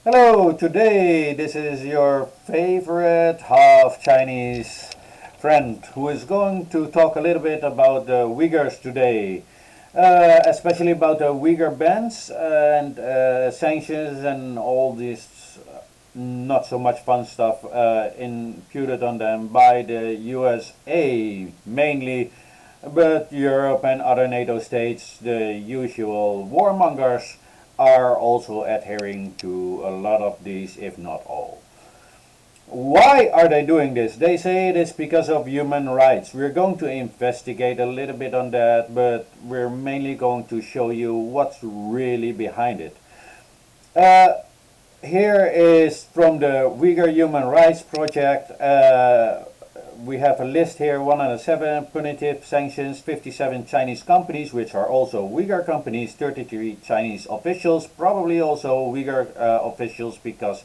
Hello, today this is your favorite half Chinese friend who is going to talk a little bit about the Uyghurs today, especially about the Uyghur bans and sanctions and all this not so much fun stuff imputed on them by the USA mainly, but Europe and other NATO states, the usual warmongers, are also adhering to a lot of these, if not all. Why are they doing this? They say it is because of human rights. We're going to investigate a little bit on that, but we're mainly going to show you what's really behind it. Uh, Here is from the Uyghur Human Rights Project. We have a list here: 107 punitive sanctions, 57 Chinese companies, which are also Uyghur companies, 33 Chinese officials, probably also Uyghur officials because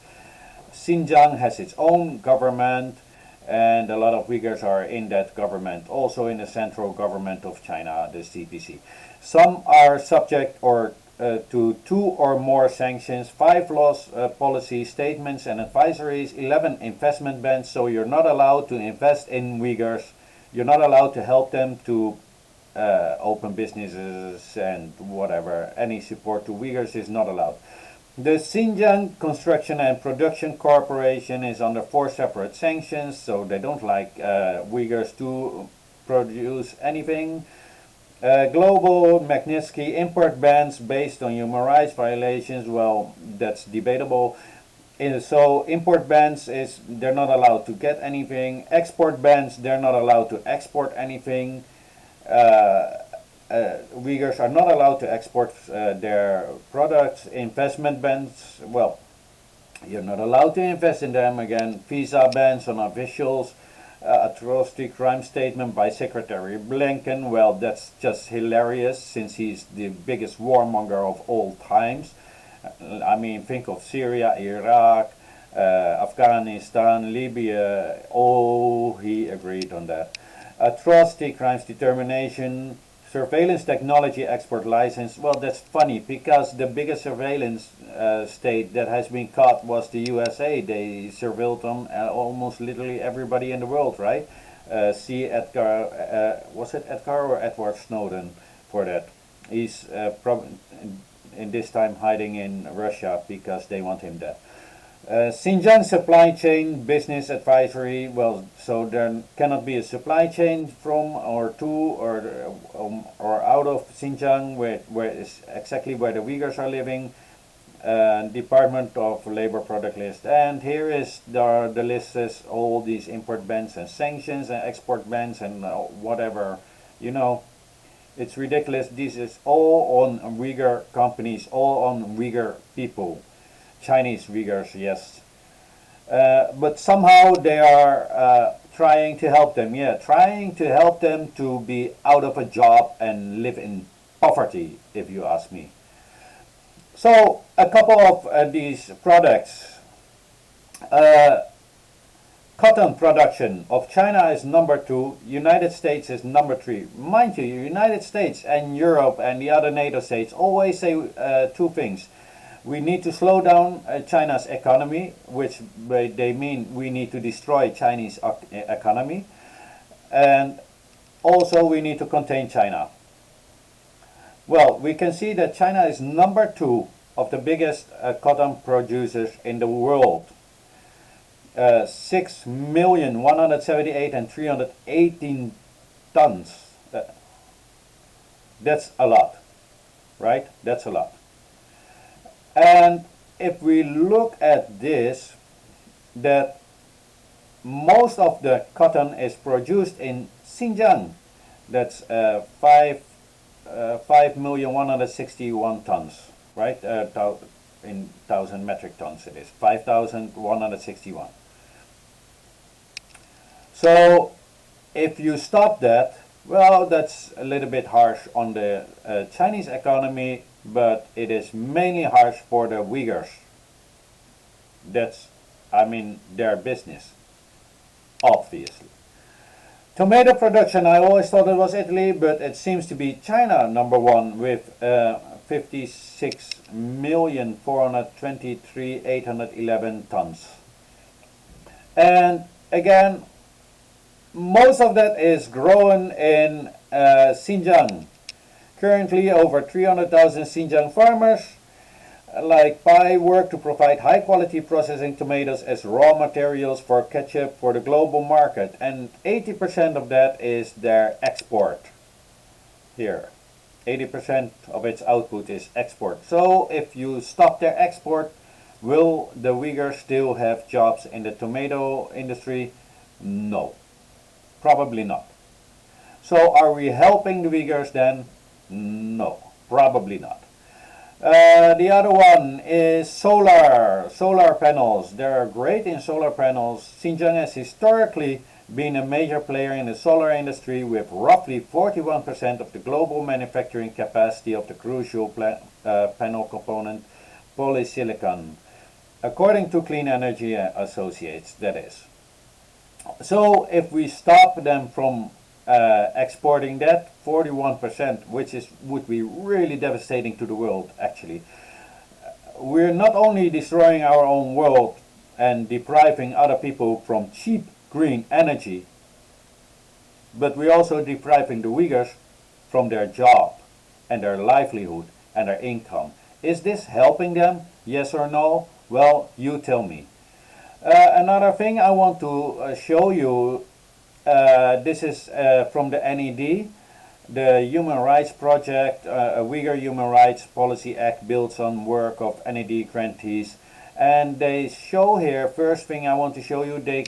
Xinjiang has its own government and a lot of Uyghurs are in that government, also in the central government of China, the CPC. Some are subject or to two or more sanctions, five laws, policy statements and advisories, 11 investment bans, so you're not allowed to invest in Uyghurs, you're not allowed to help them to open businesses and whatever, any support to Uyghurs is not allowed. The Xinjiang Construction and Production Corporation is under four separate sanctions, so they don't like Uyghurs to produce anything. Global Magnitsky import bans based on human rights violations, well, that's debatable. So import bans is they're not allowed to get anything. Export bans, they're not allowed to export anything. Uyghurs are not allowed to export their products. Investment bans, well, you're not allowed to invest in them again. Visa bans on officials. Atrocity crime statement by Secretary Blinken. Well, that's just hilarious since he's the biggest warmonger of all times. I mean, think of Syria, Iraq, Afghanistan, Libya. Oh, he agreed on that. Atrocity crimes determination, surveillance technology export license. Well, that's funny because the biggest surveillance state that has been caught was the USA. They surveilled them almost literally everybody in the world, right? See Edgar, was it Edgar or Edward Snowden for that? He's in this time hiding in Russia because they want him dead. Xinjiang supply chain business advisory. Well, so there cannot be a supply chain from or to or out of Xinjiang, where is exactly where the Uyghurs are living. Department of Labor product list, and here is the list is all these import bans and sanctions and export bans and whatever. You know, it's ridiculous. This is all on Uyghur companies, all on Uyghur people. Chinese Uyghurs, yes. But somehow they are trying to help them, yeah, trying to help them to be out of a job and live in poverty, if you ask me. So, a couple of these products. Uh, Cotton production of China is number 2, United States is number 3. Mind you, United States and Europe and the other NATO states always say two things. We need to slow down China's economy, which they mean we need to destroy Chinese economy, and also we need to contain China. Well, we can see that China is number 2 of the biggest cotton producers in the world. 6,178 and 318 tons. That's a lot, right? That's a lot. And if we look at this, that most of the cotton is produced in Xinjiang. That's 5,161 tons, right? In 1,000 metric tons it is 5,161. So if you stop that, well, that's a little bit harsh on the Chinese economy, but it is mainly harsh for the Uyghurs. That's, I mean, their business, obviously. Tomato production, I always thought it was Italy, but it seems to be China number 1 with 156,423,811 tons. And again, most of that is grown in Xinjiang. Currently, over 300,000 Xinjiang farmers like Pai work to provide high quality processing tomatoes as raw materials for ketchup for the global market, and 80% of that is their export. Here, 80% of its output is export. So if you stop their export, will the Uyghurs still have jobs in the tomato industry? No, probably not. So are we helping the Uyghurs then? No, probably not. The other one is solar panels. They're great in solar panels. Xinjiang has historically been a major player in the solar industry with roughly 41% of the global manufacturing capacity of the crucial panel component polysilicon, according to Clean Energy Associates, that is. So if we stop them from exporting that 41%, which would be really devastating to the world actually, we're not only destroying our own world and depriving other people from cheap green energy, but we're also depriving the Uyghurs from their job and their livelihood and their income. Is this helping them? Yes or no? Well, you tell me. Another thing I want to show you, this is from the NED, the Human Rights Project. Uyghur Human Rights Policy Act builds on work of NED grantees, and they show here, first thing I want to show you, they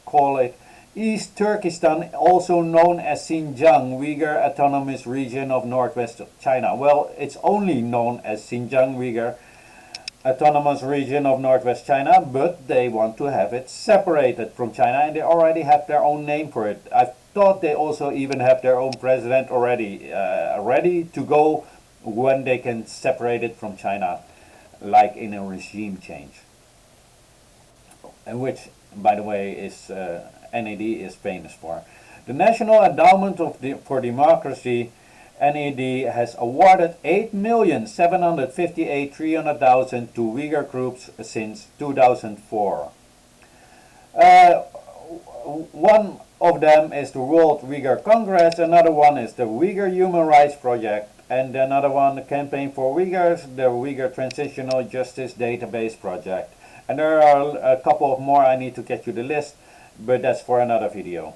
call it East Turkestan, also known as Xinjiang, Uyghur Autonomous Region of Northwest China. Well, it's only known as Xinjiang Uyghur Autonomous Region of Northwest China, but they want to have it separated from China, and they already have their own name for it. I thought they also even have their own president already, ready to go when they can separate it from China, like in a regime change. And which, by the way, is NAD is famous for. The National Endowment for Democracy, NAD, has awarded 8,758,300 to Uyghur groups since 2004. One of them is the World Uyghur Congress, another one is the Uyghur Human Rights Project, and another one, the Campaign for Uyghurs, the Uyghur Transitional Justice Database Project. And there are a couple of more, I need to get you the list, but that's for another video.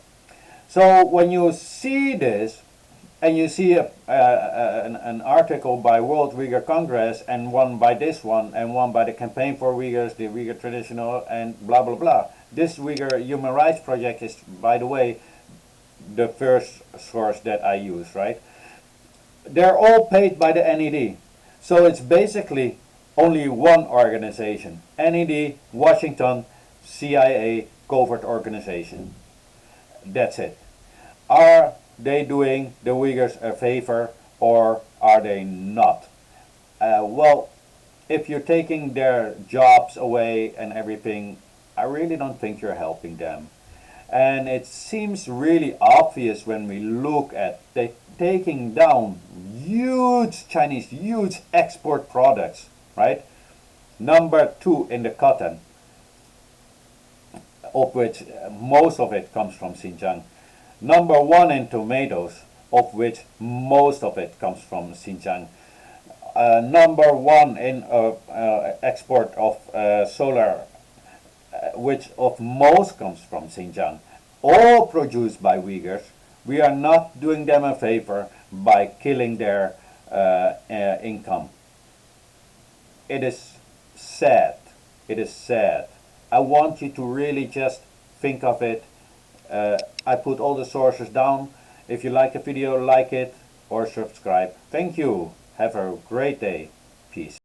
So when you see this, and you see an article by World Uyghur Congress, and one by this one, and one by the Campaign for Uyghurs, the Uyghur Traditional, and blah blah blah. This Uyghur Human Rights Project is, by the way, the first source that I use, right? They're all paid by the NED. So it's basically only one organization. NED, Washington, CIA, covert organization. That's it. Are they doing the Uyghurs a favor, or are they not? Well, if you're taking their jobs away and everything, I really don't think you're helping them. And it seems really obvious when we look at they taking down huge export products, right? Number 2 in the cotton, of which most of it comes from Xinjiang. Number 1 in tomatoes, of which most of it comes from Xinjiang. Number 1 in export of solar, which of most comes from Xinjiang. All produced by Uyghurs. We are not doing them a favor by killing their income. It is sad. It is sad. I want you to really just think of it. I put all the sources down. If you like the video, like it or subscribe. Thank you. Have a great day. Peace.